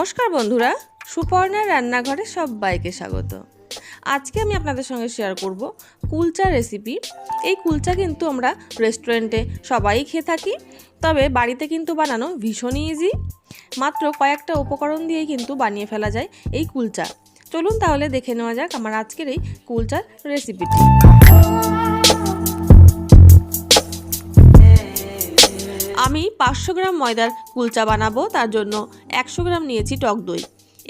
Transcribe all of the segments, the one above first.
নমস্কার বন্ধুরা, সুপর্ণার রান্নাঘরে সবাইকে স্বাগত। আজকে আমি আপনাদের সঙ্গে শেয়ার করব কুলচা রেসিপি। এই কুলচা কিন্তু আমরা রেস্টুরেন্টে সবাই খেয়ে থাকি, তবে বাড়িতে কিন্তু বানানো ভীষণই ইজি। মাত্র কয়েকটা উপকরণ দিয়েই কিন্তু বানিয়ে ফেলা যায় এই কুলচা। চলুন তাহলে দেখে নেওয়া যাক আমার আজকের এই কুলচার রেসিপিটি। আমি 500 গ্রাম ময়দার কুলচা বানাবো, তার জন্য 100 গ্রাম নিয়েছি টক দই।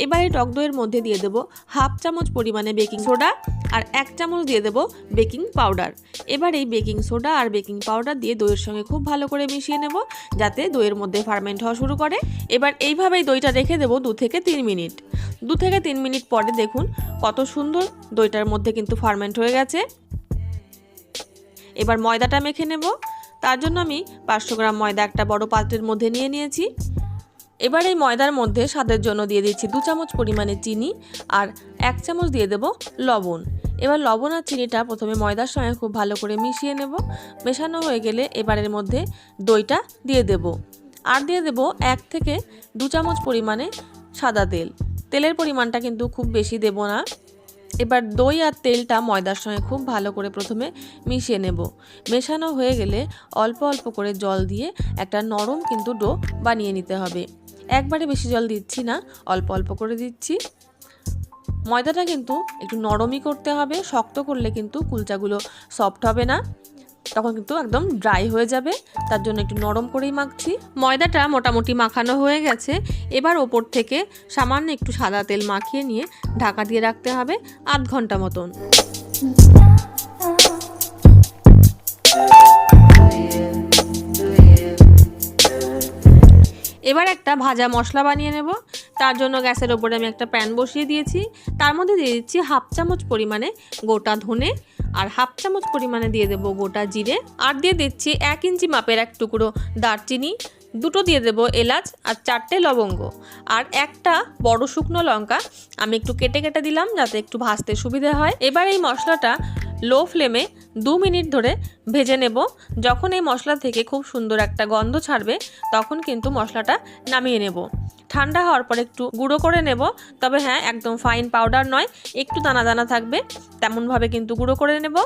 এবার এই টক দইয়ের মধ্যে দিয়ে দেবো হাফ চামচ পরিমাণে বেকিং সোডা আর 1 চামচ দিয়ে দেবো বেকিং পাউডার। এবার এই বেকিং সোডা আর বেকিং পাউডার দিয়ে দইয়ের সঙ্গে খুব ভালো করে মিশিয়ে নেব, যাতে দইয়ের মধ্যে ফার্মেন্ট হওয়া শুরু করে। এবার এইভাবেই দইটা রেখে দেবো 2 থেকে 3 মিনিট। 2 থেকে 3 মিনিট পরে দেখুন কত সুন্দর দইটার মধ্যে কিন্তু ফার্মেন্ট হয়ে গেছে। এবার ময়দাটা মেখে নেব। তার জন্য আমি 500 গ্রাম ময়দা একটা বড় পাত্রের মধ্যে নিয়ে নিয়েছি। এবার এই ময়দার মধ্যে স্বাদের জন্য দিয়ে দিচ্ছি 2 চামচ পরিমাণে চিনি আর 1 চামচ দিয়ে দেব লবণ। এবার লবণ আর চিনিটা প্রথমে ময়দার সঙ্গে খুব ভালো করে মিশিয়ে নেব। মেশানো হয়ে গেলে এবারের মধ্যে দইটা দিয়ে দেব আর দিয়ে দেব 1 থেকে 2 চামচ পরিমাণে সাদা তেল। তেলের পরিমাণটা কিন্তু খুব বেশি দেব না। এবার দই আর তেলটা ময়দার সঙ্গে খুব ভালো করে প্রথমে মিশিয়ে নেব। মেশানো হয়ে গেলে অল্প অল্প করে জল দিয়ে একটা নরম কিন্তু ডো বানিয়ে নিতে হবে। একবারে বেশি জল দিচ্ছি না, অল্প অল্প করে দিচ্ছি। ময়দাটা কিন্তু একটু নরমই করতে হবে, শক্ত করলে কিন্তু কুলচাগুলো সফট হবে না, তখন কিন্তু একদম ড্রাই হয়ে যাবে। তার জন্য একটু নরম করেই মাখছি। ময়দাটা মোটামুটি মাখানো হয়ে গেছে। এবার ওপর থেকে সামান্য একটু সাদা তেল মাখিয়ে নিয়ে ঢাকা দিয়ে রাখতে হবে আধ ঘন্টা মতন। এবার একটা ভাজা মশলা বানিয়ে নেব। তার জন্য গ্যাসের ওপরে আমি একটা প্যান বসিয়ে দিয়েছি। তার মধ্যে দিয়ে দিচ্ছি হাফ চামচ পরিমাণে গোটা ধনে আর হাফ চামচ পরিমাণে দিয়ে দেবো গোটা জিরে আর দিয়ে দিচ্ছি 1 ইঞ্চি মাপের এক টুকরো দারচিনি, দুটো দিয়ে দেবো এলাচ আর 4টে লবঙ্গ আর একটা বড় শুকনো লঙ্কা আমি একটু কেটে কেটে দিলাম, যাতে একটু ভাজতে সুবিধা হয়। এবার এই মশলাটা লো ফ্লেমে 2 মিনিট ধরে ভেজে নেব। যখন এই মশলা থেকে খুব সুন্দর একটা গন্ধ ছাড়বে তখন কিন্তু মশলাটা নামিয়ে নেব। ঠান্ডা হওয়ার পর একটু গুঁড়ো করে নেব, তবে হ্যাঁ একদম ফাইন পাউডার নয়, একটু দানা দানা থাকবে তেমনভাবে কিন্তু গুঁড়ো করে নেব।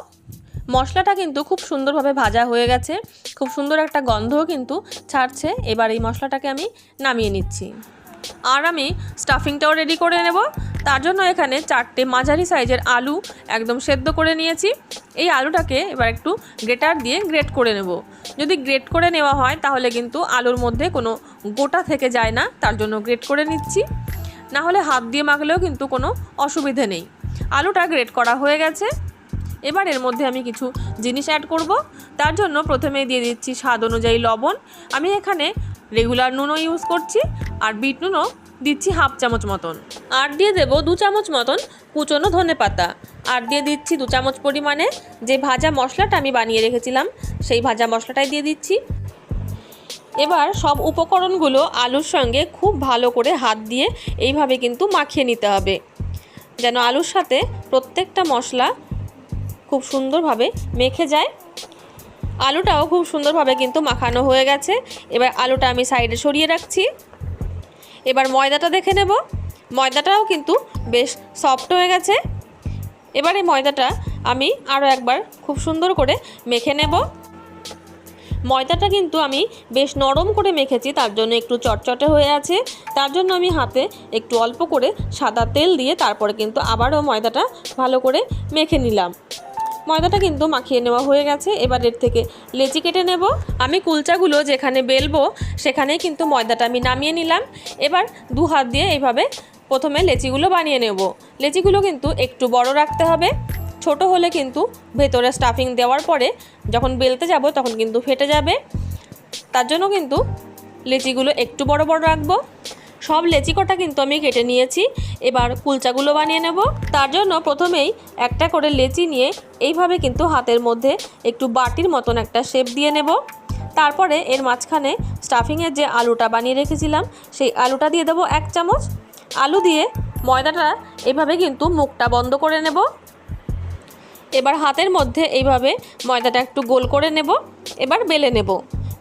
মশলাটা কিন্তু খুব সুন্দরভাবে ভাজা হয়ে গেছে, খুব সুন্দর একটা গন্ধও কিন্তু ছাড়ছে। এবার এই মশলাটাকে আমি নামিয়ে নিচ্ছি আর আমি স্টাফিংটাও রেডি করে নেব। তার জন্য এখানে 4টে মাঝারি সাইজের আলু একদম সেদ্ধ করে নিয়েছি। এই আলুটাকে এবার একটু গ্রেটার দিয়ে গ্রেট করে নেব। যদি গ্রেট করে নেওয়া হয় তাহলে কিন্তু আলুর মধ্যে কোনো গোটা থেকে যায় না, তার জন্য গ্রেট করে নিচ্ছি। না হলে হাত দিয়ে মাখলেও কিন্তু কোনো অসুবিধে নেই। আলুটা গ্রেট করা হয়ে গেছে। এবার এর মধ্যে আমি কিছু জিনিস অ্যাড করব। তার জন্য প্রথমে দিয়ে দিচ্ছি স্বাদ অনুযায়ী লবণ। আমি এখানে রেগুলার নুনও ইউজ করছি আর বিট নুনও দিচ্ছি হাফ চামচ মতন। আর দিয়ে দেবো 2 চামচ মতন কুচনো ধনে পাতা আর দিয়ে দিচ্ছি 2 চামচ পরিমাণে যে ভাজা মশলাটা আমি বানিয়ে রেখেছিলাম সেই ভাজা মশলাটাই দিয়ে দিচ্ছি। এবার সব উপকরণগুলো আলুর সঙ্গে খুব ভালো করে হাত দিয়ে এইভাবে কিন্তু মাখিয়ে নিতে হবে, যেন আলুর সাথে প্রত্যেকটা মশলা খুব সুন্দরভাবে মেখে যায়। আলুটাও খুব সুন্দরভাবে কিন্তু মাখানো হয়ে গেছে। এবার আলুটা আমি সাইডে সরিয়ে রাখছি। এবার ময়দাটা দেখে নেব। ময়দাটাও কিন্তু বেশ সফট হয়ে গেছে। এবার এই ময়দাটা আমি আরও একবার খুব সুন্দর করে মেখে নেব। ময়দাটা কিন্তু আমি বেশ নরম করে মেখেছি, তার জন্য একটু চটচটে হয়ে আছে। তার জন্য আমি হাতে একটু অল্প করে সাদা তেল দিয়ে তারপরে কিন্তু আবারও ময়দাটা ভালো করে মেখে নিলাম। ময়দাটা কিন্তু মাখিয়ে নেওয়া হয়ে গেছে। এবার এর থেকে লেচি কেটে নেব। আমি কুলচাগুলো যেখানে বেলবো সেখানেই কিন্তু ময়দাটা আমি নামিয়ে নিলাম। এবার 2 হাত দিয়ে এইভাবে প্রথমে লেচিগুলো বানিয়ে নেব। লেচিগুলো কিন্তু একটু বড় রাখতে হবে, ছোট হলে কিন্তু ভেতরে স্টাফিং দেওয়ার পরে যখন বেলতে যাব তখন কিন্তু ফেটে যাবে। তার জন্য কিন্তু লেচিগুলো একটু বড় বড় রাখবো। সব লেচি কটা কিন্তু আমি কেটে নিয়েছি। এবার কুলচাগুলো বানিয়ে নেব। তার জন্য প্রথমেই একটা করে লেচি নিয়ে এইভাবে কিন্তু হাতের মধ্যে একটু বাটির মতন একটা শেপ দিয়ে নেব। তারপরে এর মাঝখানে স্টাফিংয়ের যে আলুটা বানিয়ে রেখেছিলাম সেই আলুটা দিয়ে দেবো 1 চামচ। আলু দিয়ে ময়দাটা এইভাবে কিন্তু মুখটা বন্ধ করে নেব। এবার হাতের মধ্যে এইভাবে ময়দাটা একটু গোল করে নেব। এবার বেলে নেব।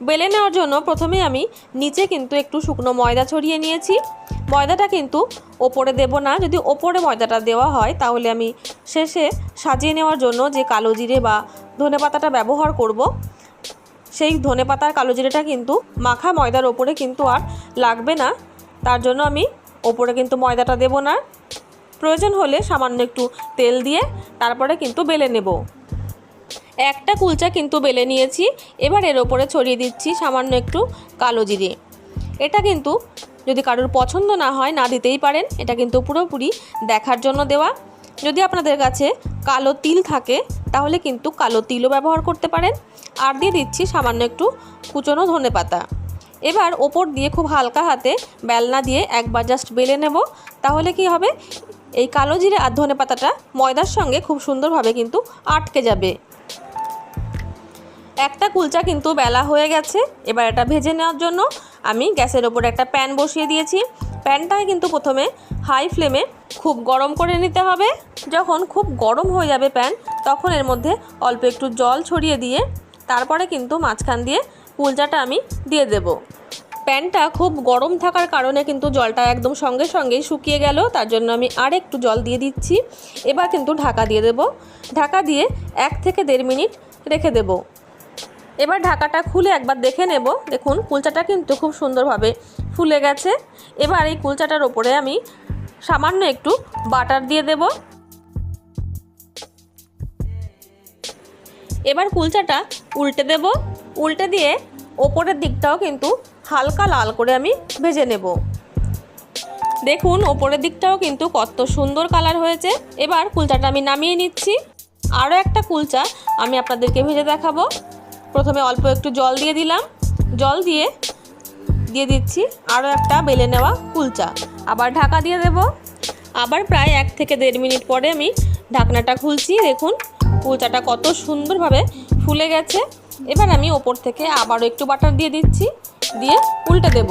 বেলে নেওয়ার জন্য প্রথমে আমি নিচে কিন্তু একটু শুকনো ময়দা ছড়িয়ে নিয়েছি। ময়দাটা কিন্তু ওপরে দেব না। যদি ওপরে ময়দাটা দেওয়া হয় তাহলে আমি শেষে সাজিয়ে নেওয়ার জন্য যে কালো জিরে বা ধনেপাতাটা ব্যবহার করব, সেই ধনেপাতার কালো জিরেটা কিন্তু মাখা ময়দার ওপরে কিন্তু আর লাগবে না। তার জন্য আমি ওপরে কিন্তু ময়দাটা দেব না। প্রয়োজন হলে সামান্য একটু তেল দিয়ে তারপরে কিন্তু বেলে নেব। একটা কুলচা কিন্তু বেলে নিয়েছি। এবার এর ওপরে ছড়িয়ে দিচ্ছি সামান্য একটু কালো জিরে। এটা কিন্তু যদি কারোর পছন্দ না হয় না দিতেই পারেন, এটা কিন্তু পুরোপুরি দেখার জন্য দেওয়া। যদি আপনাদের কাছে কালো তিল থাকে তাহলে কিন্তু কালো তিলও ব্যবহার করতে পারেন। আর দিয়ে দিচ্ছি সামান্য একটু কুচনো ধনেপাতা। এবার ওপর দিয়ে খুব হালকা হাতে বেলনা দিয়ে একবার জাস্ট বেলে নেব। তাহলে কি হবে, এই কালো জিরে আর ধনেপাতাটা ময়দার সঙ্গে খুব সুন্দরভাবে কিন্তু আটকে যাবে। একটা কুলচা কিন্তু বেলা হয়ে গেছে। এবার এটা ভেজে নেওয়ার জন্য আমি গ্যাসের ওপরে একটা প্যান বসিয়ে দিয়েছি। প্যানটাকে কিন্তু প্রথমে হাই ফ্লেমে খুব গরম করে নিতে হবে। যখন খুব গরম হয়ে যাবে প্যান, তখন এর মধ্যে অল্প একটু জল ছড়িয়ে দিয়ে তারপরে কিন্তু মাঝখান দিয়ে কুলচাটা আমি দিয়ে দেব। প্যানটা খুব গরম থাকার কারণে কিন্তু জলটা একদম সঙ্গে সঙ্গেই শুকিয়ে গেল। তার জন্য আমি আর একটু জল দিয়ে দিচ্ছি। এবার কিন্তু ঢাকা দিয়ে দেব। ঢাকা দিয়ে 1 থেকে 1.5 মিনিট রেখে দেব। এবার ঢাকাটা খুলে একবার দেখে নেব। দেখুন কুলচাটা কিন্তু খুব সুন্দরভাবে ফুলে গেছে। এবার এই কুলচাটার ওপরে আমি সামান্য একটু বাটার দিয়ে দেব। এবার কুলচাটা উল্টে দেব। উল্টে দিয়ে ওপরের দিকটাও কিন্তু হালকা লাল করে আমি ভেজে নেব। দেখুন ওপরের দিকটাও কিন্তু কত সুন্দর কালার হয়েছে। এবার কুলচাটা আমি নামিয়ে নিচ্ছি। আরও একটা কুলচা আমি আপনাদেরকে ভেজে দেখাবো। প্রথমে অল্প একটু জল দিয়ে দিলাম। জল দিয়ে দিচ্ছি আরও একটা বেলে নেওয়া কুলচা। আবার ঢাকা দিয়ে দেব। আবার প্রায় 1 থেকে 1.5 মিনিট পরে আমি ঢাকনাটা খুলছি। দেখুন কুলচাটা কত সুন্দরভাবে ফুলে গেছে। এবার আমি ওপর থেকে আবারও একটু বাটার দিয়ে দিচ্ছি, দিয়ে উল্টে দেব।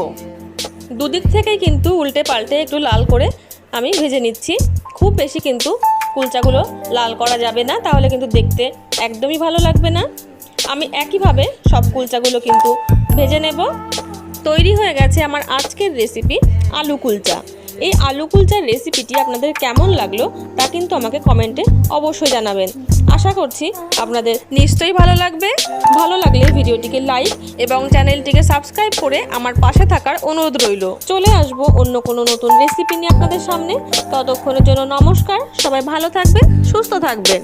দুদিক থেকেই কিন্তু উল্টে পাল্টে একটু লাল করে আমি ভেজে নিচ্ছি। খুব বেশি কিন্তু কুলচাগুলো লাল করা যাবে না, তাহলে কিন্তু দেখতে একদমই ভালো লাগবে না। আমি একইভাবে সব কুলচাগুলো কিন্তু ভেজে নেব। তৈরি হয়ে গেছে আমার আজকের রেসিপি আলু কুলচা। এই আলু কুলচার রেসিপিটি আপনাদের কেমন লাগলো তা কিন্তু আমাকে কমেন্টে অবশ্যই জানাবেন। আশা করছি আপনাদের নিশ্চয়ই ভালো লাগবে। ভালো লাগলে ভিডিওটিকে লাইক এবং চ্যানেলটিকে সাবস্ক্রাইব করে আমার পাশে থাকার অনুরোধ রইল। চলে আসবো অন্য কোনো নতুন রেসিপি নিয়ে আপনাদের সামনে। ততক্ষণের জন্য নমস্কার। সবাই ভালো থাকবেন, সুস্থ থাকবেন।